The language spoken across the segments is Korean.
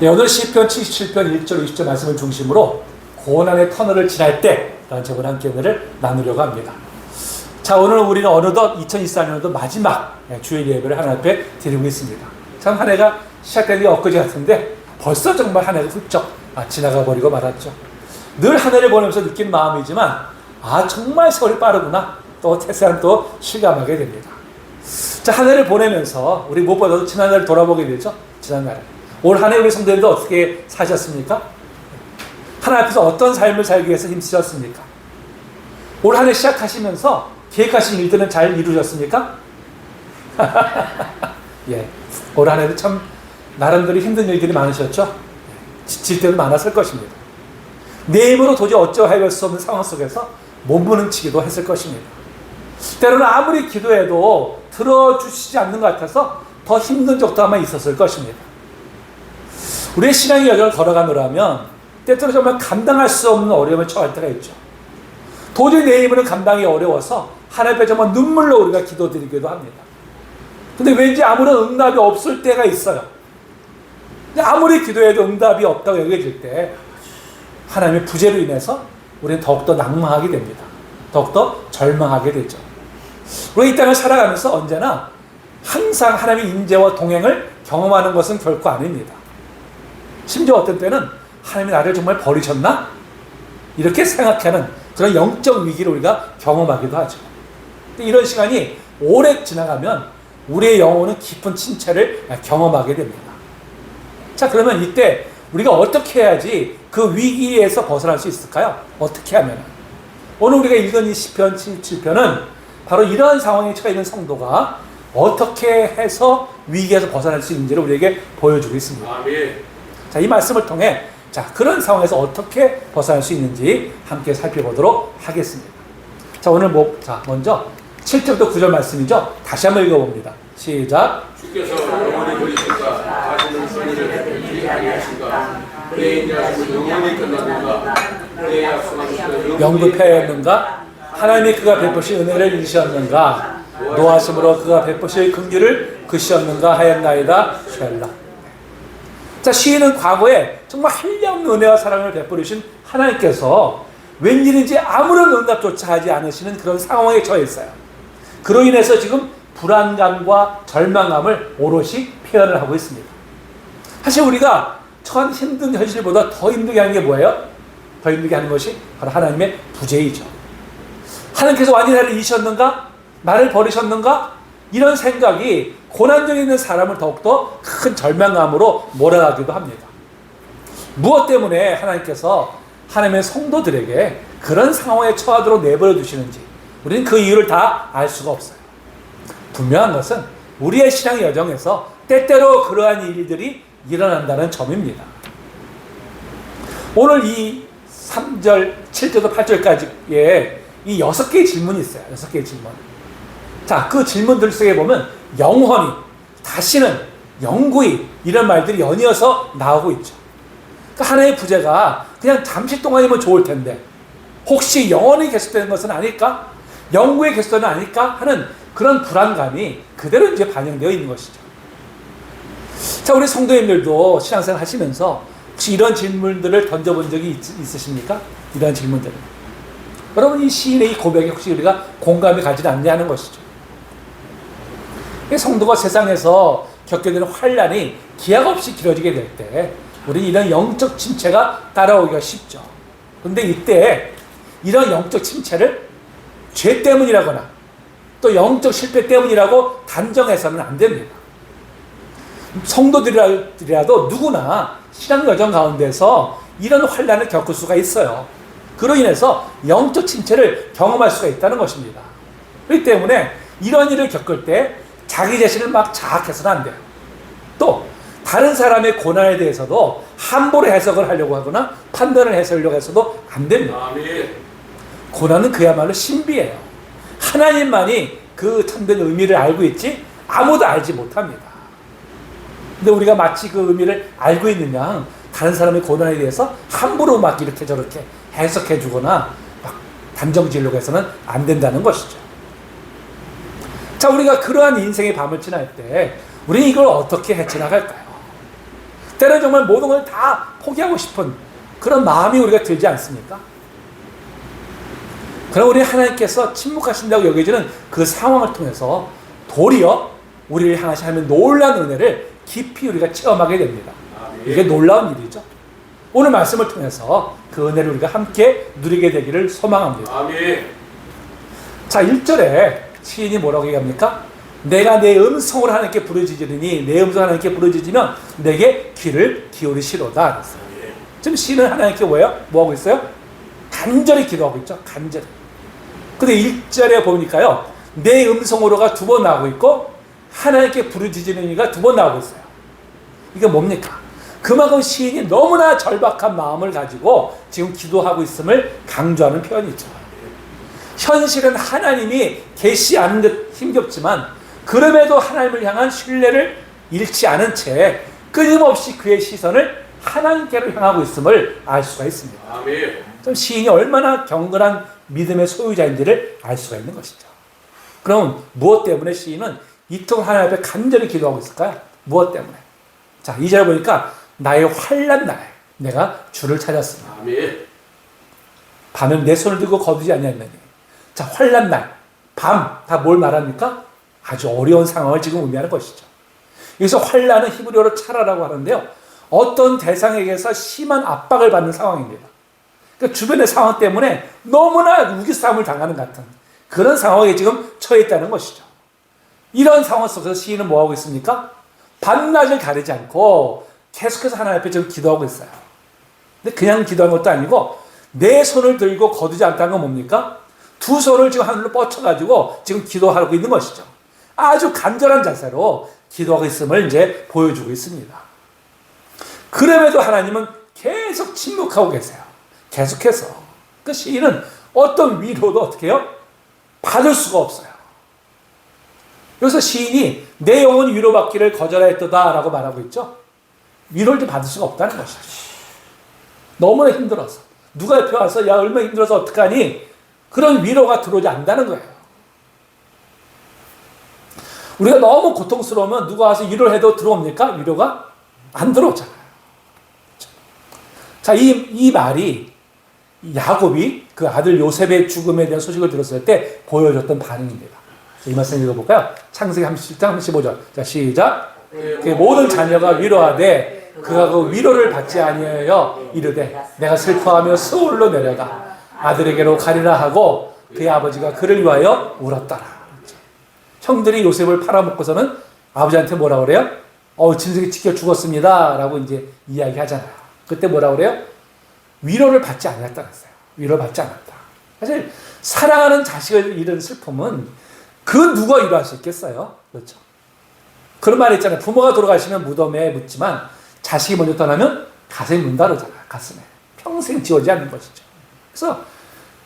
네, 오늘 시편 77편 1절 20절 말씀을 중심으로 고난의 터널을 지날 때라는 제목의 함께 은혜를 나누려고 합니다. 자, 오늘 우리는 어느덧 2024년도 마지막 주일 예배를 하나님 앞에 드리고 있습니다. 참 한 해가 시작된 게 엊그제 같은데 벌써 정말 한 해가 훌쩍 지나가 버리고 말았죠. 늘 한 해를 보내면서 느낀 마음이지만 정말 세월이 빠르구나 또 태세한 또 실감하게 됩니다. 자, 한 해를 보내면서 우리 무엇보다도 지난날을 돌아보게 되죠. 지난날을. 올 한 해 우리 성도님들 어떻게 사셨습니까? 하나님 앞에서 어떤 삶을 살기 위해서 힘쓰셨습니까? 올 한 해 시작하시면서 계획하신 일들은 잘 이루셨습니까? 예, 올 한 해도 참 나름대로 힘든 일들이 많으셨죠? 지칠 때도 많았을 것입니다. 내 힘으로 도저히 어찌할 수 없는 상황 속에서 몸부림치기도 했을 것입니다. 때로는 아무리 기도해도 들어주시지 않는 것 같아서 더 힘든 적도 아마 있었을 것입니다. 우리의 신앙의 여정을 걸어가노라면 때때로 정말 감당할 수 없는 어려움을 처할 때가 있죠. 도저히 내 힘으로는 감당이 어려워서 하나님 앞에 정말 눈물로 우리가 기도드리기도 합니다. 근데 왠지 아무런 응답이 없을 때가 있어요. 근데 아무리 기도해도 응답이 없다고 여겨질 때 하나님의 부재로 인해서 우리는 더욱더 낭망하게 됩니다. 더욱더 절망하게 되죠. 우리가 이 땅을 살아가면서 언제나 항상 하나님의 인재와 동행을 경험하는 것은 결코 아닙니다. 심지어 어떤 때는 하나님이 나를 정말 버리셨나? 이렇게 생각하는 그런 영적 위기를 우리가 경험하기도 하죠. 이런 시간이 오래 지나가면 우리의 영혼은 깊은 침체를 경험하게 됩니다. 자, 그러면 이때 우리가 어떻게 해야지 그 위기에서 벗어날 수 있을까요? 어떻게 하면? 오늘 우리가 읽은 이 시편 77편은 바로 이러한 상황에 처해 있는 성도가 어떻게 해서 위기에서 벗어날 수 있는지를 우리에게 보여주고 있습니다. 아멘. 자, 이 말씀을 통해 그런 상황에서 어떻게 벗어날 수 있는지 함께 살펴보도록 하겠습니다. 자, 오늘 먼저 7절부터 9절 말씀이죠. 다시 한번 읽어봅니다. 시작. 주께서 영원히 버리실까? 다시는 승리를 베풀지 아니하신가? 그의 인자하심은 영원히 끝났는가? 그의 약속하신 영급하였는가? 하나님이 그가 베푸신 은혜를 잊으셨는가? 노하심으로 그가 베푸실 긍휼을 그시었는가 하였나이다. 쉘라. 자, 시인은 과거에 정말 한량없는 은혜와 사랑을 베푸시신 하나님께서 웬일인지 아무런 응답조차 하지 않으시는 그런 상황에 처해 있어요. 그로 인해서 지금 불안감과 절망감을 오롯이 표현을 하고 있습니다. 사실 우리가 처한 힘든 현실보다 더 힘들게 하는 게 뭐예요? 더 힘들게 하는 것이 바로 하나님의 부재이죠. 하나님께서 완전히 나를 잊으셨는가? 나를 버리셨는가? 이런 생각이 고난 중에 있는 사람을 더욱더 큰 절망감으로 몰아가기도 합니다. 무엇 때문에 하나님께서 하나님의 성도들에게 그런 상황에 처하도록 내버려 두시는지 우리는 그 이유를 다 알 수가 없어요. 분명한 것은 우리의 신앙 여정에서 때때로 그러한 일들이 일어난다는 점입니다. 오늘 이 3절, 7절부터 8절까지의 이 6개의 질문이 있어요. 6개의 질문. 자, 그 질문들 속에 보면 영원히, 다시는, 영구히 이런 말들이 연이어서 나오고 있죠. 그러니까 하나님의 부재가 그냥 잠시 동안이면 좋을 텐데 혹시 영원히 계속되는 것은 아닐까? 영구히 계속되는 아닐까? 하는 그런 불안감이 그대로 이제 반영되어 있는 것이죠. 자, 우리 성도님들도 신앙생활 하시면서 혹시 이런 질문들을 던져본 적이 있으십니까? 이런 질문들을. 여러분, 이 시인의 이 고백에 혹시 우리가 공감이 가지 않냐 하는 것이죠. 성도가 세상에서 겪게 되는 환난이 기약 없이 길어지게 될 때 우리는 이런 영적 침체가 따라오기가 쉽죠. 그런데 이때 이런 영적 침체를 죄 때문이라거나 또 영적 실패 때문이라고 단정해서는 안 됩니다. 성도들이라도 누구나 신앙 여정 가운데서 이런 환난을 겪을 수가 있어요. 그로 인해서 영적 침체를 경험할 수가 있다는 것입니다. 그렇기 때문에 이런 일을 겪을 때 자기 자신을 막 자학해서는 안 돼요. 또 다른 사람의 고난에 대해서도 함부로 해석을 하려고 하거나 판단을 해서려고 해서도 안 됩니다. 고난은 그야말로 신비예요. 하나님만이 그 참된 의미를 알고 있지 아무도 알지 못합니다. 근데 우리가 마치 그 의미를 알고 있는 양 다른 사람의 고난에 대해서 함부로 막 이렇게 저렇게 해석해 주거나 막 단정 지으려고 해서는 안 된다는 것이죠. 자, 우리가 그러한 인생의 밤을 지날 때 우리는 이걸 어떻게 헤쳐나갈까요? 때는 정말 모든 걸 다 포기하고 싶은 그런 마음이 우리가 들지 않습니까? 그럼 우리 하나님께서 침묵하신다고 여겨지는 그 상황을 통해서 도리어 우리를 향하신 하나님의 놀라운 은혜를 깊이 우리가 체험하게 됩니다. 이게 놀라운 일이죠. 오늘 말씀을 통해서 그 은혜를 우리가 함께 누리게 되기를 소망합니다. 아멘. 자, 1절에 시인이 뭐라고 얘기합니까? 내가 내 음성으로 하나님께 부르짖으니 내 음성으로 하나님께 부르짖으면 내게 귀를 기울이시로다 그랬어요. 지금 시인은 하나님께 뭐하고 있어요? 간절히 기도하고 있죠. 간절히. 근데 1절에 보니까요, 내 음성으로가 2번 나오고 있고 하나님께 부르짖으는 이가 2번 나오고 있어요. 이게 뭡니까? 그만큼 시인이 너무나 절박한 마음을 가지고 지금 기도하고 있음을 강조하는 표현이죠. 현실은 하나님이 계시 않은 듯 힘겹지만 그럼에도 하나님을 향한 신뢰를 잃지 않은 채 끊임없이 그의 시선을 하나님께로 향하고 있음을 알 수가 있습니다. 아멘. 좀 시인이 얼마나 경건한 믿음의 소유자인지를 알 수가 있는 것이죠. 그럼 무엇 때문에 시인은 이토록 하나님 앞에 간절히 기도하고 있을까요? 무엇 때문에? 자, 2절 보니까 나의 환난 날에 내가 주를 찾았습니다. 아멘. 밤에 내 손을 들고 거두지 아니하느니. 자, 환난 날, 밤 다 뭘 말합니까? 아주 어려운 상황을 지금 의미하는 것이죠. 여기서 환난은 히브리어로 차라라고 하는데요. 어떤 대상에게서 심한 압박을 받는 상황입니다. 그러니까 주변의 상황 때문에 너무나 우기싸움을 당하는 같은 그런 상황에 지금 처해 있다는 것이죠. 이런 상황 속에서 시인은 뭐하고 있습니까? 밤낮을 가리지 않고 계속해서 하나님 앞에 지금 기도하고 있어요. 근데 그냥 기도한 것도 아니고 내 손을 들고 거두지 않다는 건 뭡니까? 2 손을 지금 하늘로 뻗쳐가지고 지금 기도하고 있는 것이죠. 아주 간절한 자세로 기도하고 있음을 이제 보여주고 있습니다. 그럼에도 하나님은 계속 침묵하고 계세요. 계속해서. 그 시인은 어떤 위로도 어떻게 해요? 받을 수가 없어요. 여기서 시인이 내 영혼 위로받기를 거절하였도다 라고 말하고 있죠. 위로를 받을 수가 없다는 것이죠. 너무나 힘들어서. 누가 옆에 와서 야 얼마나 힘들어서 어떡하니? 그런 위로가 들어오지 않는다는 거예요. 우리가 너무 고통스러우면 누가 와서 위로를 해도 들어옵니까? 위로가 안 들어오잖아요. 자, 이 말이 야곱이 그 아들 요셉의 죽음에 대한 소식을 들었을 때 보여줬던 반응입니다. 이 말씀 읽어볼까요? 창세기 37장 35절. 자, 시작. 그 모든 자녀가 위로하되 그가 그 위로를 받지 아니하여 이르되 내가 슬퍼하며 스올로 내려가 아들에게로 가리라 하고 그의 아버지가 그를 위하여 울었더라. 형들이 요셉을 팔아먹고서는 아버지한테 뭐라 그래요? 짐승이 찢겨 죽었습니다 라고 이제 이야기하잖아요. 그때 뭐라 그래요? 위로를 받지 않았다 그랬어요. 위로를 받지 않았다. 사실 사랑하는 자식을 잃은 슬픔은 그 누가 위로할 수 있겠어요? 그렇죠. 그런 말이 있잖아요. 부모가 돌아가시면 무덤에 묻지만 자식이 먼저 떠나면 가슴에 문다 그러잖아요. 가슴에. 평생 지워지지 않는 것이죠. 그래서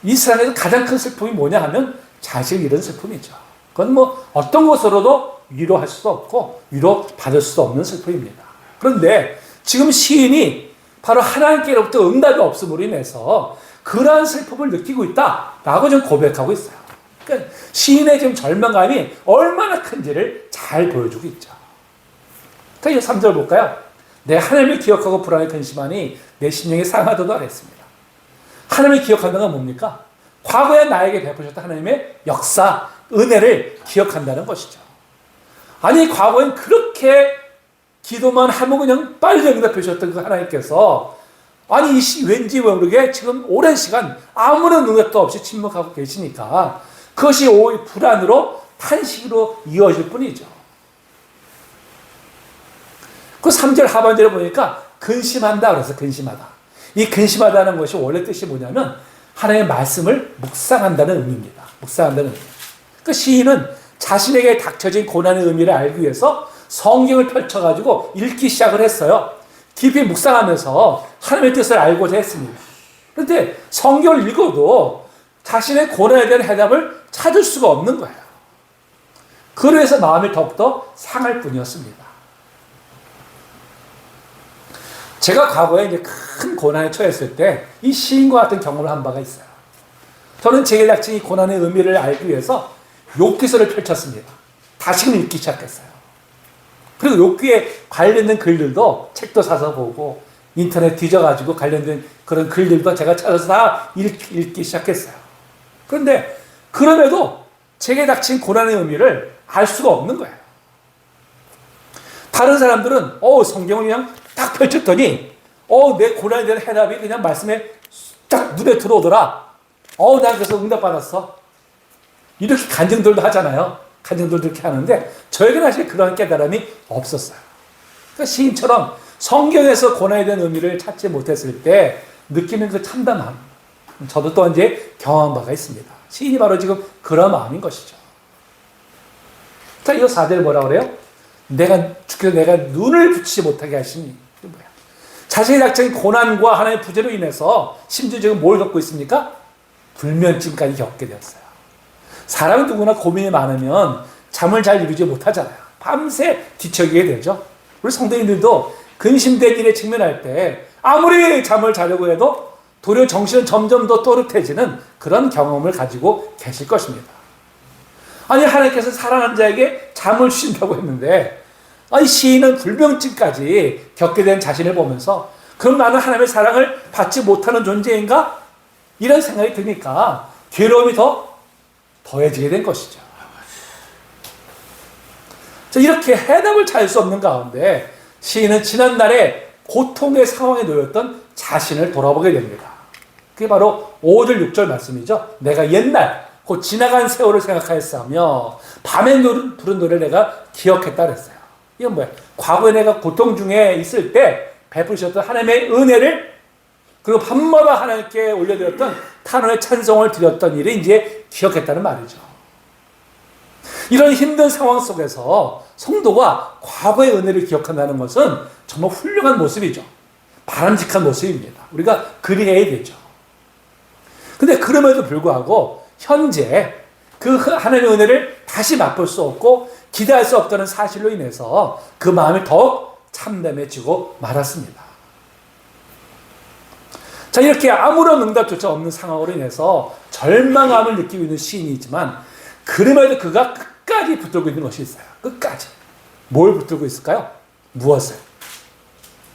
이 세상에서 가장 큰 슬픔이 뭐냐 하면 자식을 잃은 슬픔이죠. 그건 뭐 어떤 것으로도 위로할 수도 없고 위로 받을 수도 없는 슬픔입니다. 그런데 지금 시인이 바로 하나님께로부터 응답이 없음으로 인해서 그러한 슬픔을 느끼고 있다라고 좀 고백하고 있어요. 그러니까 시인의 지금 절망감이 얼마나 큰지를 잘 보여주고 있죠. 그러니까 3절 볼까요? 내 하나님을 기억하고 불안에 근심하니 내 심령이 상하도다 그랬습니다. 하나님을 기억한다는 건 뭡니까? 과거에 나에게 베푸셨던 하나님의 역사, 은혜를 기억한다는 것이죠. 아니 과거엔 그렇게 기도만 하면 그냥 빨리 응답해 주셨던 그 하나님께서 아니 왠지 모르게 지금 오랜 시간 아무런 응답도 없이 침묵하고 계시니까 그것이 오히려 불안으로 탄식으로 이어질 뿐이죠. 그 3절 하반절에 보니까 근심한다 그래서 근심하다. 이 근심하다는 것이 원래 뜻이 뭐냐면 하나님의 말씀을 묵상한다는 의미입니다. 묵상한다는 의미. 그 시인은 자신에게 닥쳐진 고난의 의미를 알기 위해서 성경을 펼쳐가지고 읽기 시작을 했어요. 깊이 묵상하면서 하나님의 뜻을 알고자 했습니다. 그런데 성경을 읽어도 자신의 고난에 대한 해답을 찾을 수가 없는 거예요. 그래서 마음이 더욱더 상할 뿐이었습니다. 제가 과거에 이제 큰 고난에 처했을 때 이 시인과 같은 경험을 한 바가 있어요. 저는 제게 닥친 이 고난의 의미를 알기 위해서 욥기서를 펼쳤습니다. 다시금 읽기 시작했어요. 그리고 욕구에 관련된 글들도 책도 사서 보고 인터넷 뒤져가지고 관련된 그런 글들도 제가 찾아서 다 읽기 시작했어요. 그런데 그럼에도 제게 닥친 고난의 의미를 알 수가 없는 거예요. 다른 사람들은 성경을 그냥 딱 펼쳤더니 내 고난에 대한 해답이 그냥 말씀에 딱 눈에 들어오더라. 난 그래서 응답받았어. 이렇게 간증들도 하잖아요. 간증들도 이렇게 하는데 저에게는 사실 그런 깨달음이 없었어요. 그러니까 시인처럼 성경에서 고난에 대한 의미를 찾지 못했을 때 느끼는 그 참담함, 저도 또 이제 경험한 바가 있습니다. 시인이 바로 지금 그런 마음인 것이죠. 자, 이 4절 뭐라 그래요? 주께서 내가 눈을 붙이지 못하게 하시니. 이게 뭐야? 자신이 닥친 고난과 하나님의 부재로 인해서 심지어 지금 뭘 겪고 있습니까? 불면증까지 겪게 되었어요. 사람은 누구나 고민이 많으면 잠을 잘 이루지 못하잖아요. 밤새 뒤척이게 되죠. 우리 성도님들도 근심된 일에 직면할 때 아무리 잠을 자려고 해도 도리어 정신은 점점 더 또렷해지는 그런 경험을 가지고 계실 것입니다. 아니, 하나님께서 살아난 자에게 잠을 주신다고 했는데 시인은 불면증까지 겪게 된 자신을 보면서 그럼 나는 하나님의 사랑을 받지 못하는 존재인가? 이런 생각이 드니까 괴로움이 더 더해지게 된 것이죠. 자, 이렇게 해답을 찾을 수 없는 가운데 시인은 지난날에 고통의 상황에 놓였던 자신을 돌아보게 됩니다. 그게 바로 5절 6절 말씀이죠. 내가 옛날 곧 지나간 세월을 생각하였으며 밤에 부른 노래를 내가 기억했다 그랬어요. 이건 뭐야? 과거에 내가 고통 중에 있을 때 베푸셨던 하나님의 은혜를, 그리고 밤마다 하나님께 올려드렸던 탄원의 찬송을 드렸던 일을 이제 기억했다는 말이죠. 이런 힘든 상황 속에서 성도가 과거의 은혜를 기억한다는 것은 정말 훌륭한 모습이죠. 바람직한 모습입니다. 우리가 그리해야 되죠. 근데 그럼에도 불구하고 현재 그 하나님의 은혜를 다시 맛볼 수 없고 기대할 수 없다는 사실로 인해서 그 마음이 더욱 참담해지고 말았습니다. 자, 이렇게 아무런 응답조차 없는 상황으로 인해서 절망감을 느끼고 있는 시인이지만 그럼에도 그가 끝까지 붙들고 있는 것이 있어요. 끝까지. 뭘 붙들고 있을까요? 무엇을?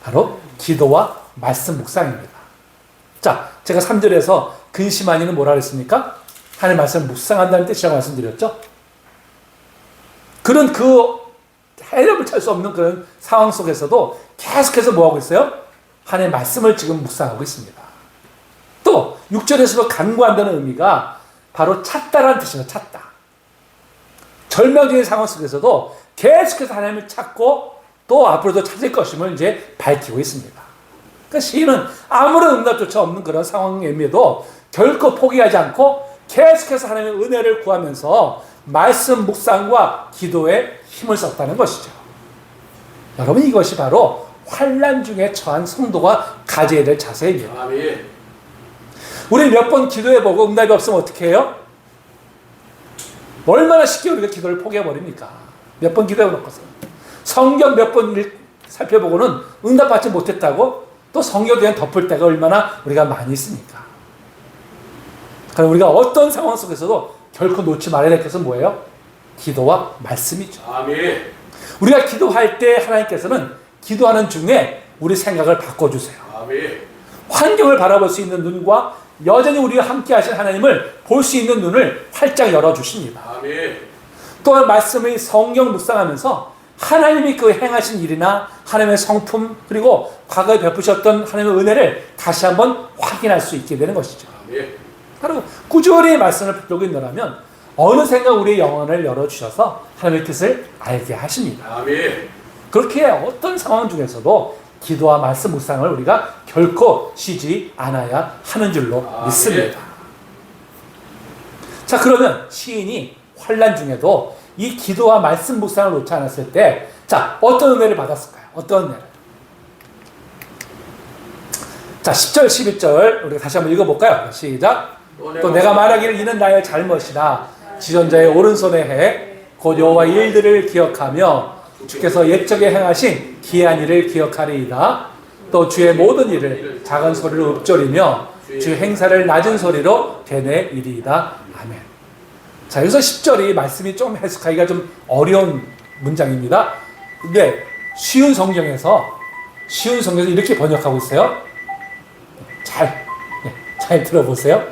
바로 기도와 말씀 묵상입니다. 자, 제가 3절에서 근심하니는 뭐라 그랬습니까? 하나님의 말씀을 묵상한다는 뜻이라고 말씀드렸죠? 그런 해답을 찾을 수 없는 그런 상황 속에서도 계속해서 뭐하고 있어요? 하나님의 말씀을 지금 묵상하고 있습니다. 또 6절에서도 간구한다는 의미가 바로 찾다라는 뜻이에요. 찾다. 절망적인 상황 속에서도 계속해서 하나님을 찾고 또 앞으로도 찾을 것임을 이제 밝히고 있습니다. 그러니까 시인은 아무런 응답조차 없는 그런 상황임에도 결코 포기하지 않고 계속해서 하나님의 은혜를 구하면서 말씀 묵상과 기도에 힘을 썼다는 것이죠. 여러분, 이것이 바로 환난 중에 처한 성도가 가져야 될 자세입니다. 아멘. 우리 몇 번 기도해보고 응답이 없으면 어떻게 해요? 얼마나 쉽게 우리가 기도를 포기해버립니까? 몇 번 기도해놓고서 성경 몇 번 살펴보고는 응답받지 못했다고 또 성경에 대한 덮을 때가 얼마나 우리가 많이 있습니까? 그럼 우리가 어떤 상황 속에서도 결코 놓지 말아야 될 것은 뭐예요? 기도와 말씀이죠. 아멘. 우리가 기도할 때 하나님께서는 기도하는 중에 우리 생각을 바꿔주세요. 아멘. 환경을 바라볼 수 있는 눈과 여전히 우리와 함께 하신 하나님을 볼 수 있는 눈을 활짝 열어주십니다. 아멘. 또한 말씀의 성경 묵상하면서 하나님이 그 행하신 일이나 하나님의 성품 그리고 과거에 베푸셨던 하나님의 은혜를 다시 한번 확인할 수 있게 되는 것이죠. 아멘. 바로 꾸준히 말씀을 붙들고 있노라면 어느샌가 우리의 영혼을 열어주셔서 하나님의 뜻을 알게 하십니다. 아멘. 그렇게 어떤 상황 중에서도 기도와 말씀 묵상을 우리가 결코 쉬지 않아야 하는 줄로 믿습니다. 자, 그러면 시인이 환난 중에도 이 기도와 말씀 묵상을 놓지 않았을 때, 자, 어떤 은혜를 받았을까요? 어떤 은혜를? 자, 10절, 11절 우리가 다시 한번 읽어볼까요? 시작. 또 내가 말하기를 이는 나의 잘못이다. 지존자의 오른손에 해 곧 여호와의 일들을 기억하며 주께서 옛적에 행하신 기이한 일을 기억하리이다. 또 주의 모든 일을 작은 소리로 읊조리며 주 행사를 낮은 소리로 되뇌이리이다. 아멘. 자, 여기서 10절이 말씀이 좀 해석하기가 좀 어려운 문장입니다. 근데 쉬운 성경에서 이렇게 번역하고 있어요. 잘 들어보세요.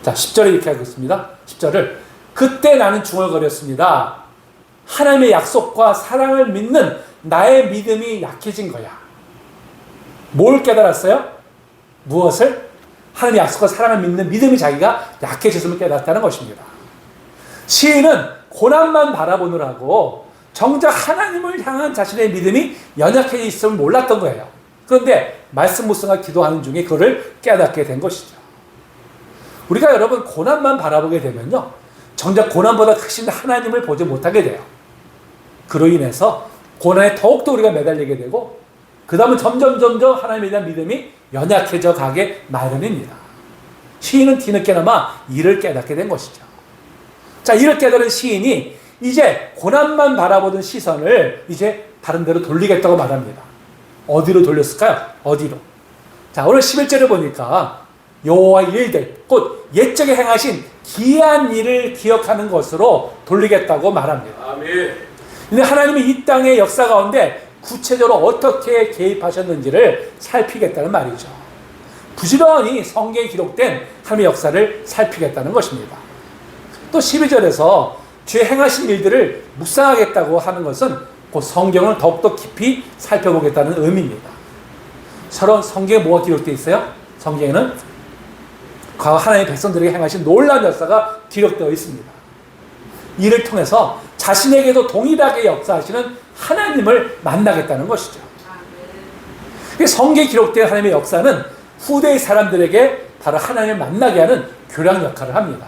자, 10절에 이렇게 하고 있습니다. 10절을 그때 나는 중얼거렸습니다. 하나님의 약속과 사랑을 믿는 나의 믿음이 약해진 거야. 뭘 깨달았어요? 무엇을? 하나님의 약속과 사랑을 믿는 믿음이 자기가 약해졌음을 깨달았다는 것입니다. 시인은 고난만 바라보느라고 정작 하나님을 향한 자신의 믿음이 연약해져 있음을 몰랐던 거예요. 그런데 말씀 묵상과 기도하는 중에 그거를 깨닫게 된 것이죠. 우리가 여러분 고난만 바라보게 되면요, 정작 고난보다 크신 하나님을 보지 못하게 돼요. 그로 인해서 고난에 더욱더 우리가 매달리게 되고 그 다음은 점점 하나님에 대한 믿음이 연약해져 가게 마련입니다. 시인은 뒤늦게나마 이를 깨닫게 된 것이죠. 자, 이를 깨달은 시인이 이제 고난만 바라보던 시선을 이제 다른 데로 돌리겠다고 말합니다. 어디로 돌렸을까요? 어디로? 자, 오늘 11절을 보니까 여호와의 일들, 곧 옛적에 행하신 기이한 일을 기억하는 것으로 돌리겠다고 말합니다. 아멘. 근데 하나님이 이 땅의 역사 가운데 구체적으로 어떻게 개입하셨는지를 살피겠다는 말이죠. 부지런히 성경에 기록된 하나님의 역사를 살피겠다는 것입니다. 또 12절에서 주의 행하신 일들을 묵상하겠다고 하는 것은 곧 성경을 더욱더 깊이 살펴보겠다는 의미입니다. 서로 성경에 뭐가 기록되어 있어요? 성경에는 과거 하나님의 백성들에게 행하신 놀라운 역사가 기록되어 있습니다. 이를 통해서 자신에게도 동일하게 역사하시는 하나님을 만나겠다는 것이죠. 성경에 기록된 하나님의 역사는 후대의 사람들에게 바로 하나님을 만나게 하는 교량 역할을 합니다.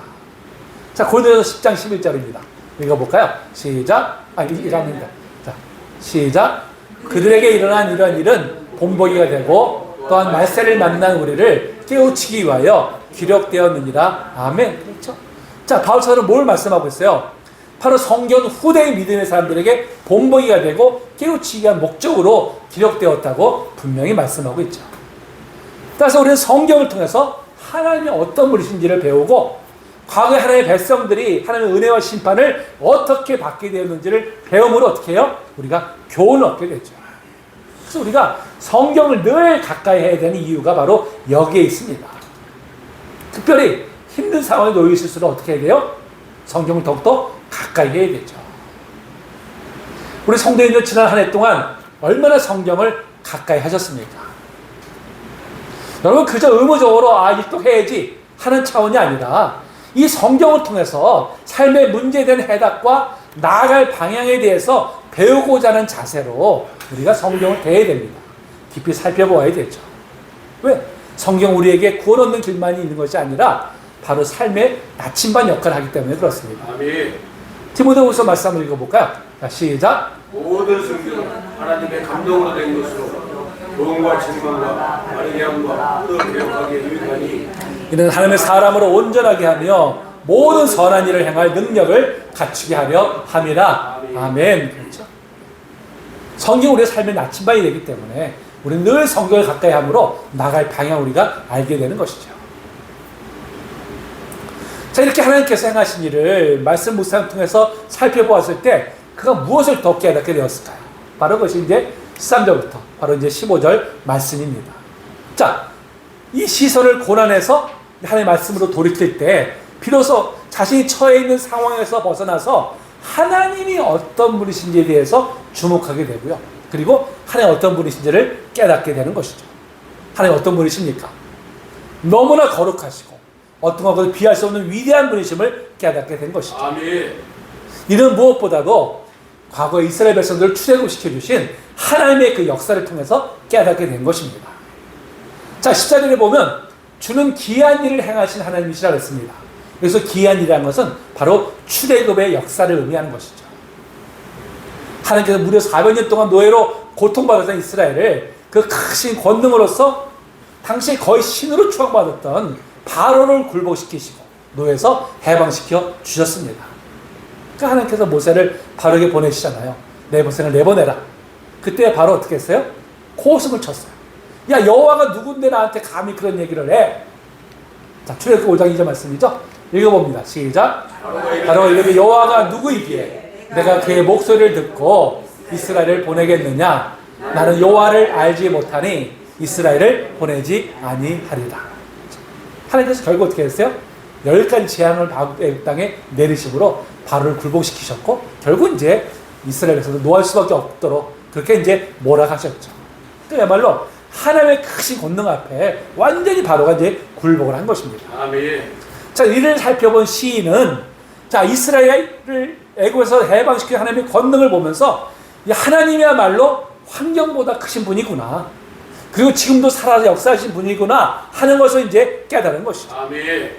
자, 고린도전서 10장 11절입니다. 읽어볼까요? 시작. 이랍니다. 자, 시작. 그들에게 일어난 이런 일은 본보기가 되고 또한 말세를 만난 우리를 깨우치기 위하여 기록되었느니라. 아멘. 그렇죠? 자, 바울처럼 뭘 말씀하고 있어요? 바로 성경 후대의 믿음의 사람들에게 본보기가 되고 깨우치기 위한 목적으로 기록되었다고 분명히 말씀하고 있죠. 따라서 우리는 성경을 통해서 하나님이 어떤 분이신지를 배우고 과거의 하나님의 백성들이 하나님의 은혜와 심판을 어떻게 받게 되었는지를 배움으로 어떻게 해요? 우리가 교훈을 얻게 되죠. 그래서 우리가 성경을 늘 가까이 해야 되는 이유가 바로 여기에 있습니다. 특별히 힘든 상황에 놓여 있을수록 어떻게 해야 돼요? 성경을 더욱더 가까이 해야 되죠. 우리 성도님들 지난 한 해 동안 얼마나 성경을 가까이 하셨습니까? 여러분 그저 의무적으로 이또 해야지 하는 차원이 아니라 이 성경을 통해서 삶의 문제에 대한 해답과 나아갈 방향에 대해서 배우고자 하는 자세로 우리가 성경을 대해야 됩니다. 깊이 살펴보아야 되죠. 왜? 성경 우리에게 구원 얻는 길만이 있는 것이 아니라 바로 삶의 나침반 역할을 하기 때문에 그렇습니다. 아멘. 디모데후서 말씀 한번 읽어볼까요? 자, 시작. 모든 성경은 하나님의 감동으로 된 것으로 교훈과 책망과 바르게 함과 또 개혁하기에 유익하니 이는 하나님의 사람으로 온전하게 하며 모든 선한 일을 행할 능력을 갖추게 하려 함이라. 아멘. 그렇죠? 성경 우리의 삶의 나침반이 되기 때문에 우리는 늘 성경을 가까이 함으로 나갈 방향 우리가 알게 되는 것이죠. 자, 이렇게 하나님께서 행하신 일을 말씀 묵상을 통해서 살펴보았을 때 그가 무엇을 더 깨닫게 되었을까요? 바로 그것이 이제 13절부터 바로 이제 15절 말씀입니다. 자, 이 시선을 고난해서 하나님의 말씀으로 돌이킬 때 비로소 자신이 처해 있는 상황에서 벗어나서 하나님이 어떤 분이신지에 대해서 주목하게 되고요. 그리고 하나님 어떤 분이신지를 깨닫게 되는 것이죠. 하나님 어떤 분이십니까? 너무나 거룩하시고 어떤 것을 비할 수 없는 위대한 분이심을 깨닫게 된 것이죠. 아멘. 이는 무엇보다도 과거 이스라엘 백성들을 출애굽시켜 주신 하나님의 그 역사를 통해서 깨닫게 된 것입니다. 자, 14절에 보면 주는 기이한 일을 행하신 하나님이시라 그랬습니다. 그래서 기이한 일이라는 것은 바로 출애굽의 역사를 의미하는 것이죠. 하나님께서 무려 400년 동안 노예로 고통받았던 이스라엘을 그 크신 권능으로서 당시 거의 신으로 추앙받았던 바로를 굴복시키시고 노예에서 해방시켜 주셨습니다. 그러니까 하나님께서 모세를 바로에게 보내시잖아요. 내 백성을 내보내라. 그때 바로 어떻게 했어요? 코웃음을 쳤어요. 야, 여호와가 누군데 나한테 감히 그런 얘기를 해? 자, 출애굽 5장 2절 말씀이죠. 읽어봅니다. 시작. 바로 이르되 여호와가 누구이기에 내가 그의 목소리를 듣고 이스라엘을 보내겠느냐? 나는 여호와를 알지 못하니 이스라엘을 보내지 아니하리라. 하나님께서 결국 어떻게 했어요? 10가지 재앙을 애굽 땅에 내리심으로 바로를 굴복시키셨고 결국 이제 이스라엘에서도 노할 수밖에 없도록 그렇게 이제 몰아가셨죠. 그야말로 하나님의 크신 권능 앞에 완전히 바로가 이제 굴복을 한 것입니다. 아멘. 자, 이를 살펴본 시인은 자, 이스라엘을 애굽에서 해방시킨 하나님의 권능을 보면서 이 하나님이야말로 환경보다 크신 분이구나. 그리고 지금도 살아서 역사하신 분이구나 하는 것을 이제 깨달은 것이죠. 아멘.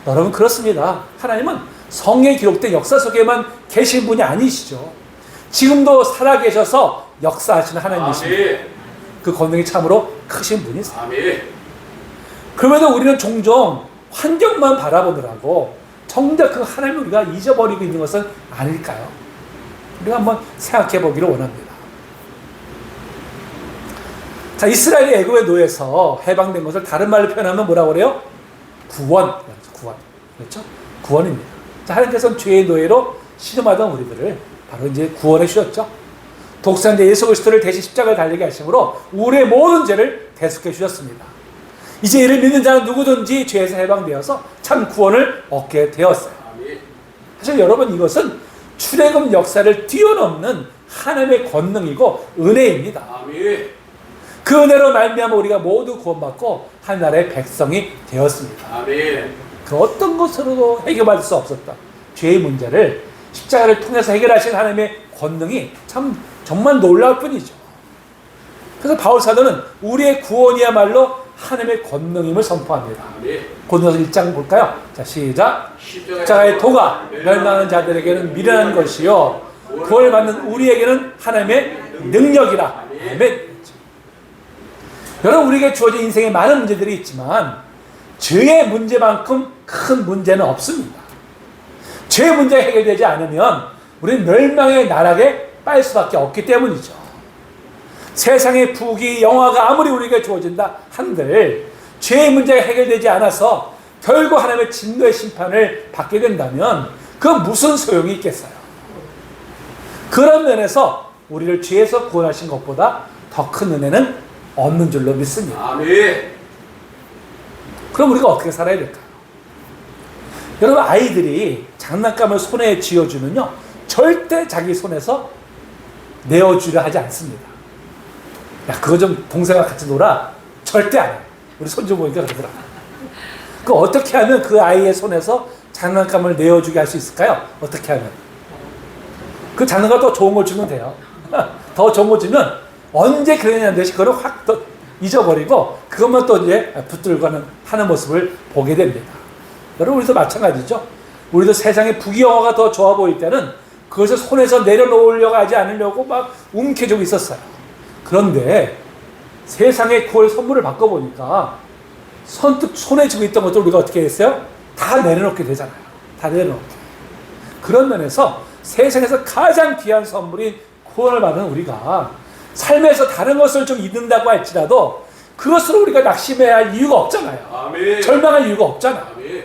여러분 그렇습니다. 하나님은 성경에 기록된 역사 속에만 계신 분이 아니시죠. 지금도 살아계셔서 역사하시는 하나님이십니다. 아멘. 그 권능이 참으로 크신 분이세요. 아멘. 그럼에도 우리는 종종 환경만 바라보느라고 정작 그 하나님을 우리가 잊어버리고 있는 것은 아닐까요? 우리가 한번 생각해 보기를 원합니다. 자, 이스라엘이 애굽의 노예에서 해방된 것을 다른 말로 표현하면 뭐라고 그래요? 구원. 구원. 그렇죠? 구원입니다. 자, 하나님께서는 죄의 노예로 신음하던 우리들을 바로 이제 구원해 주셨죠. 독생자 예수 그리스도를 대신 십자가에 달리게 하심으로 우리의 모든 죄를 대속해 주셨습니다. 이제 이를 믿는 자는 누구든지 죄에서 해방되어서 참 구원을 얻게 되었어요. 아멘. 사실 여러분 이것은 출애굽 역사를 뛰어넘는 하나님의 권능이고 은혜입니다. 아멘. 그 은혜로 말미암아 우리가 모두 구원받고 하나님의 백성이 되었습니다. 아멘. 그 어떤 것으로도 해결할 수 없었다. 죄의 문제를 십자가를 통해서 해결하신 하나님의 권능이 참 정말 놀라울 뿐이죠. 그래서 바울 사도는 우리의 구원이야말로 하나님의 권능임을 선포합니다. 아멘. 고린도서 1장 볼까요? 자, 시작. 십자가의 도가 멸망하는 자들에게는 미련한 것이요 구원을 받는 우리에게는 하나님의 능력이라. 아멘. 여러분 우리에게 주어진 인생에 많은 문제들이 있지만 죄의 문제만큼 큰 문제는 없습니다. 죄의 문제가 해결되지 않으면 우리는 멸망의 나락에 빠질 수밖에 없기 때문이죠. 세상의 부귀, 영화가 아무리 우리에게 주어진다 한들 죄의 문제가 해결되지 않아서 결국 하나님의 진노의 심판을 받게 된다면 그 무슨 소용이 있겠어요. 그런 면에서 우리를 죄에서 구원하신 것보다 더 큰 은혜는 없는 줄로 믿습니다. 아멘. 그럼 우리가 어떻게 살아야 될까요? 여러분 아이들이 장난감을 손에 쥐어주면요 절대 자기 손에서 내어주려 하지 않습니다. 야 그거 좀 동생과 같이 놀아. 절대 안 해요. 우리 손주 보니까 그러더라. 그 어떻게 하면 그 아이의 손에서 장난감을 내어주게 할 수 있을까요? 어떻게 하면? 그 장난감 더 좋은 걸 주면 돼요. 더 좋은 걸 주면 언제 그랬냐는 듯이 그걸 확 또 잊어버리고 그것만 또 이제 붙들고 하는 모습을 보게 됩니다. 여러분 우리도 마찬가지죠. 우리도 세상에 부귀영화가 더 좋아 보일 때는 그것을 손에서 내려놓으려고 하지 않으려고 막 움켜쥐고 있었어요. 그런데 세상의 구원 선물을 바꿔보니까 선뜻 손에 쥐고 있던 것들 우리가 어떻게 했어요? 다 내려놓게 되잖아요. 다 내려놓게. 그런 면에서 세상에서 가장 귀한 선물인 구원을 받은 우리가 삶에서 다른 것을 좀 잊는다고 할지라도 그것으로 우리가 낙심해야 할 이유가 없잖아요. 아멘. 절망할 이유가 없잖아. 아멘.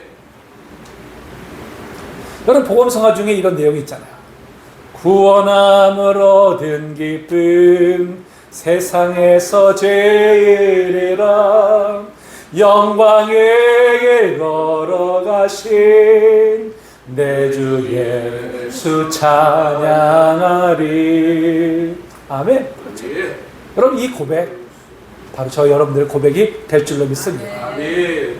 여러분 복음성가 중에 이런 내용이 있잖아요. 구원함으로 얻은 기쁨 세상에서 제일이라 영광의 길 걸어가신 내 주 예수 찬양하리. 아멘. 그렇죠. 아멘. 여러분 이 고백 바로 저 여러분들의 고백이 될 줄로 믿습니다. 아멘.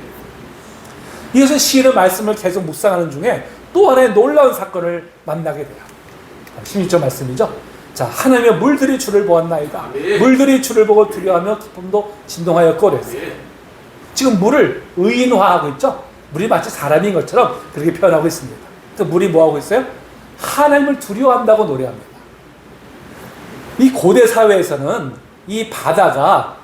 이것은 시인의 말씀을 계속 묵상하는 중에 또 하나의 놀라운 사건을 만나게 돼요. 16절 말씀이죠. 자, 하나님의 물들이 주를 보았나이다. 아멘. 물들이 주를 보고 두려워하며 기쁨도 진동하였고 그랬어요. 아멘. 지금 물을 의인화하고 있죠. 물이 마치 사람인 것처럼 그렇게 표현하고 있습니다. 그 물이 뭐하고 있어요? 하나님을 두려워한다고 노래합니다. 이 고대 사회에서는 이 바다가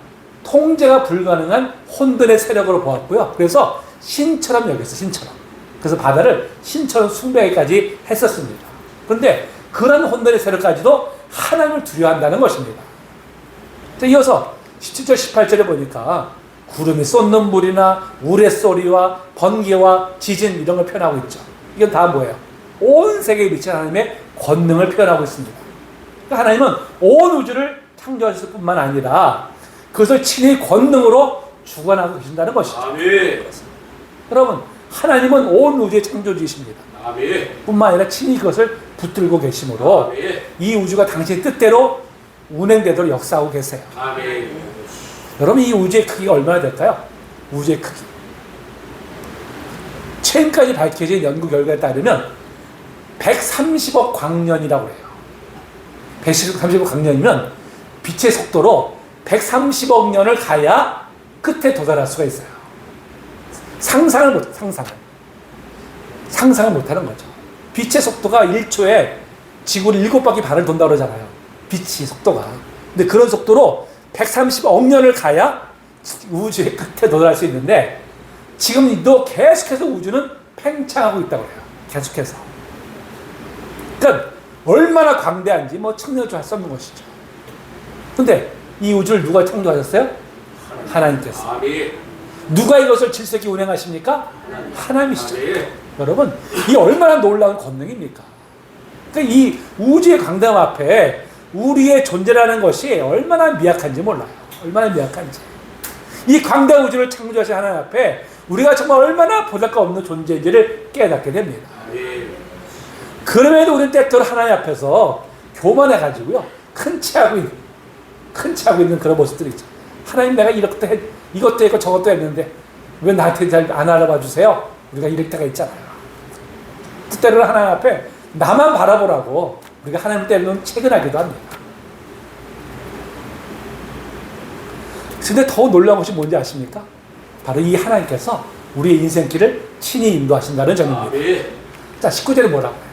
통제가 불가능한 혼돈의 세력으로 보았고요. 그래서 신처럼 여겼어요. 신처럼. 그래서 바다를 신처럼 숭배하기까지 했었습니다. 그런데 그런 혼돈의 세력까지도 하나님을 두려워한다는 것입니다. 자, 이어서 17절 18절에 보니까 구름이 쏟는 물이나 우레소리와 번개와 지진 이런 걸 표현하고 있죠. 이건 다 뭐예요? 온 세계에 미친 하나님의 권능을 표현하고 있습니다. 그러니까 하나님은 온 우주를 창조하셨을 뿐만 아니라 그것을 친히 권능으로 주관하고 계신다는 것이죠. 아멘. 여러분, 하나님은 온 우주의 창조주이십니다. 아멘. 뿐만 아니라 친히 그것을 붙들고 계시므로 아멘. 이 우주가 당신의 뜻대로 운행되도록 역사하고 계세요. 아멘. 여러분, 이 우주의 크기가 얼마나 될까요? 우주의 크기. 최근까지 밝혀진 연구 결과에 따르면 130억 광년이라고 해요. 130억 광년이면 빛의 속도로 130억 년을 가야 끝에 도달할 수가 있어요. 상상을 못하는 거죠. 빛의 속도가 1초에 지구를 7바퀴 반을 돈다고 그러잖아요. 빛의 속도가. 근데 그런 속도로 130억 년을 가야 우주의 끝에 도달할 수 있는데 지금도 계속해서 우주는 팽창하고 있다고 해요. 계속해서. 그러니까 얼마나 광대한지 측량할 수 없는 것이죠. 근데 이 우주를 누가 창조하셨어요? 하나님께서. 아멘. 누가 이것을 질서있게 운행하십니까? 하나님이시죠. 아멘. 여러분, 이 얼마나 놀라운 권능입니까? 그러니까 이 우주의 광대함 앞에 우리의 존재라는 것이 얼마나 미약한지 몰라요. 얼마나 미약한지. 이 광대한 우주를 창조하신 하나님 앞에 우리가 정말 얼마나 보잘것없는 존재인지를 깨닫게 됩니다. 아멘. 그럼에도 우리는 때때로 하나님 앞에서 교만해가지고요, 큰 체 하고 있는 그런 모습들이 있죠. 하나님, 내가 이것도 했고 저것도 했는데 왜 나한테 잘 안 알아봐 주세요? 우리가 이럴 때가 있잖아요. 때때로는 하나님 앞에 나만 바라보라고 우리가 하나님 때로는 채근하기도 합니다. 근데 더 놀라운 것이 뭔지 아십니까? 바로 이 하나님께서 우리의 인생길을 친히 인도하신다는 점입니다. 아멘. 자, 19절에 뭐라고 해요?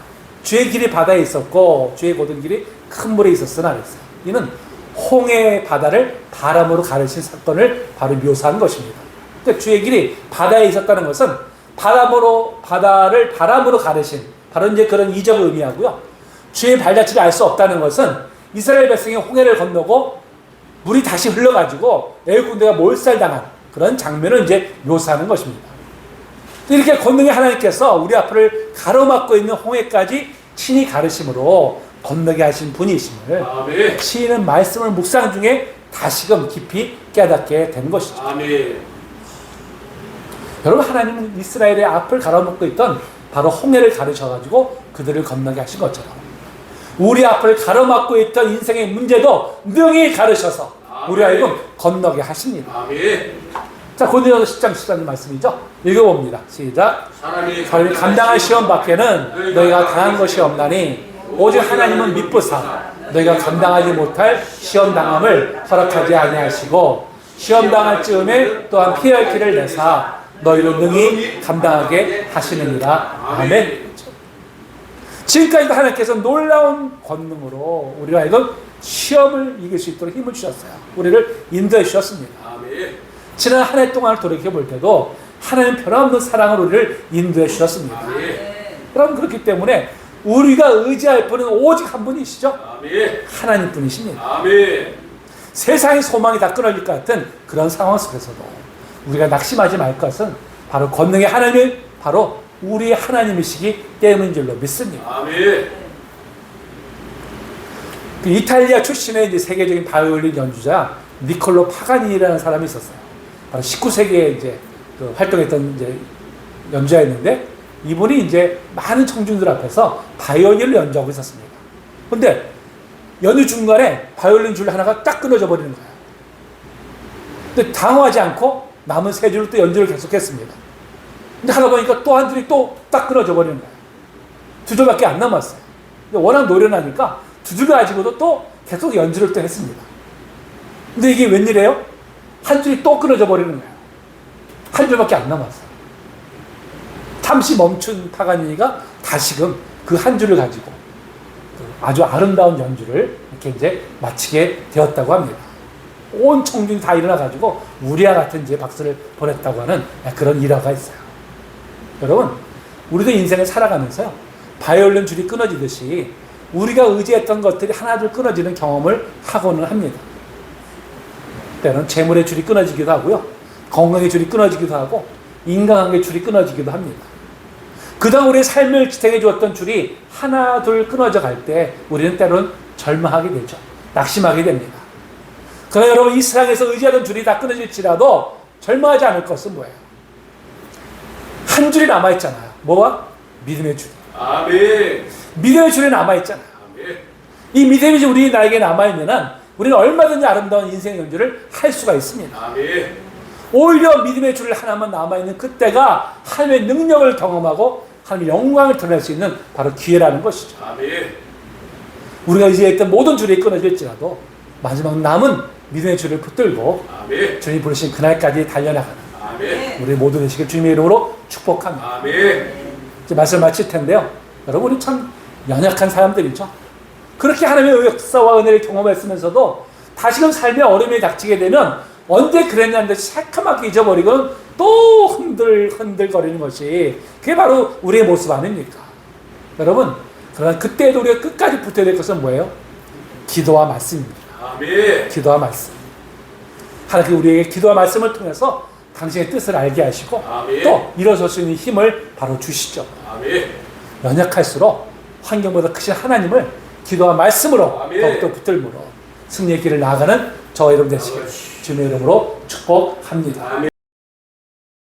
주의 길이 바다에 있었고 주의 고든 길이 큰 물에 있었으나 그랬어요. 이는 홍해 바다를 바람으로 가르친 사건을 바로 묘사한 것입니다. 그러니까 주의 길이 바다에 있었다는 것은 바다를 바람으로 가르신 바로 이제 그런 이적을 의미하고요. 주의 발자취를 알 수 없다는 것은 이스라엘 백성이 홍해를 건너고 물이 다시 흘러가지고 애굽 군대가 몰살당한 그런 장면을 이제 묘사하는 것입니다. 이렇게 권능의 하나님께서 우리 앞을 가로막고 있는 홍해까지 친히 가르심으로 건너게 하신 분이심을 아멘. 시인은 말씀을 묵상 중에 다시금 깊이 깨닫게 된 것이죠. 아멘. 여러분, 하나님은 이스라엘의 앞을 가로막고 있던 바로 홍해를 가르쳐가지고 그들을 건너게 하신 것처럼 우리 앞을 가로막고 있던 인생의 문제도 능히 가르쳐서 우리 하여금 건너게 하십니다. 아멘. 자, 고린도서 10장 14절 말씀이죠. 읽어봅니다. 시작. 사람이 감당할 시험 밖에는 너희가 당한 것이 없나니 오직 하나님은 미쁘사 너희가 감당하지 못할 시험 당함을 허락하지 아니하시고 시험 당할 즈음에 또한 피할 길을 내사 너희를 능히 감당하게 하시느니라. 아멘. 지금까지도 하나님께서 놀라운 권능으로 우리가 하여금 시험을 이길 수 있도록 힘을 주셨어요. 우리를 인도해 주셨습니다. 아멘. 지난 한 해 동안을 돌이켜볼 때도 하나님 변함없는 사랑으로 우리를 인도해 주셨습니다. 아멘. 그럼 그렇기 때문에 우리가 의지할 분은 오직 한 분이시죠. 아멘. 하나님 분이십니다. 아멘. 세상의 소망이 다 끊어질 것 같은 그런 상황 속에서도 우리가 낙심하지 말 것은 바로 권능의 하나님, 바로 우리의 하나님이시기 때문인 줄로 믿습니다. 아멘. 그 이탈리아 출신의 이제 세계적인 바이올린 연주자 니콜로 파가니니라는 사람이 있었어요. 바로 19세기에 이제 그 활동했던 이제 연주자였는데 이분이 이제 많은 청중들 앞에서 바이올린을 연주하고 있었습니다. 근데 연주 중간에 바이올린 줄 하나가 딱 끊어져 버리는 거예요. 근데 당황하지 않고 남은 세 줄을 또 연주를 계속했습니다. 근데 하다 보니까 또 한 줄이 또 딱 끊어져 버리는 거예요. 두 줄밖에 안 남았어요. 근데 워낙 노련하니까 두 줄 가지고도 또 계속 연주를 또 했습니다. 근데 이게 웬일이에요? 한 줄이 또 끊어져 버리는 거예요. 한 줄밖에 안 남았어요. 잠시 멈춘 파가니니가 다시금 그 한 줄을 가지고 아주 아름다운 연주를 이렇게 이제 마치게 되었다고 합니다. 온 청중이 다 일어나가지고 우리와 같은 이제 박수를 보냈다고 하는 그런 일화가 있어요. 여러분, 우리도 인생을 살아가면서요, 바이올린 줄이 끊어지듯이 우리가 의지했던 것들이 하나둘 끊어지는 경험을 하고는 합니다. 때로는 재물의 줄이 끊어지기도 하고요, 건강의 줄이 끊어지기도 하고, 인간관계의 줄이 끊어지기도 합니다. 그동안 우리의 삶을 지탱해 주었던 줄이 하나 둘 끊어져 갈 때 우리는 때로는 절망하게 되죠. 낙심하게 됩니다. 그러나 여러분, 이 세상에서 의지하던 줄이 다 끊어질지라도 절망하지 않을 것은 뭐예요? 한 줄이 남아있잖아요. 뭐와? 믿음의 줄. 아멘. 믿음의 줄이 남아있잖아요. 아멘. 이 믿음의 줄이 우리 나에게 남아있는 한 우리는 얼마든지 아름다운 인생 연주를 할 수가 있습니다. 아멘. 오히려 믿음의 줄 하나만 남아있는 그때가 하나님의 능력을 경험하고 하나님의 영광을 드러낼 수 있는 바로 기회라는 것이죠. 아멘. 우리가 의지했던 모든 줄이 끊어질지라도 마지막 남은 믿음의 줄을 붙들고 아멘. 주님이 부르신 그날까지 달려나가는 아멘. 우리 모두 되시길 주님의 이름으로 축복합니다. 아멘. 이제 말씀을 마칠 텐데요. 여러분, 우리 참 연약한 사람들이죠. 그렇게 하나님의 역사와 은혜를 경험했으면서도 다시금 삶의 어려움이 닥치게 되면 언제 그랬냐는 듯이 새카맣게 잊어버리고 또 흔들거리는 것이 그게 바로 우리의 모습 아닙니까? 여러분, 그러나 그때에도 우리가 끝까지 붙어야 될 것은 뭐예요? 기도와 말씀입니다. 아멘. 기도와 말씀. 하나님께 우리에게 기도와 말씀을 통해서 당신의 뜻을 알게 하시고 아멘. 또 일어설 수 있는 힘을 바로 주시죠. 아멘. 연약할수록 환경보다 크신 하나님을 기도와 말씀으로 아멘. 더욱더 붙들므로 승리의 길을 나아가는 저와 여러분 되시길 주님의 이름으로 축복합니다. 아멘.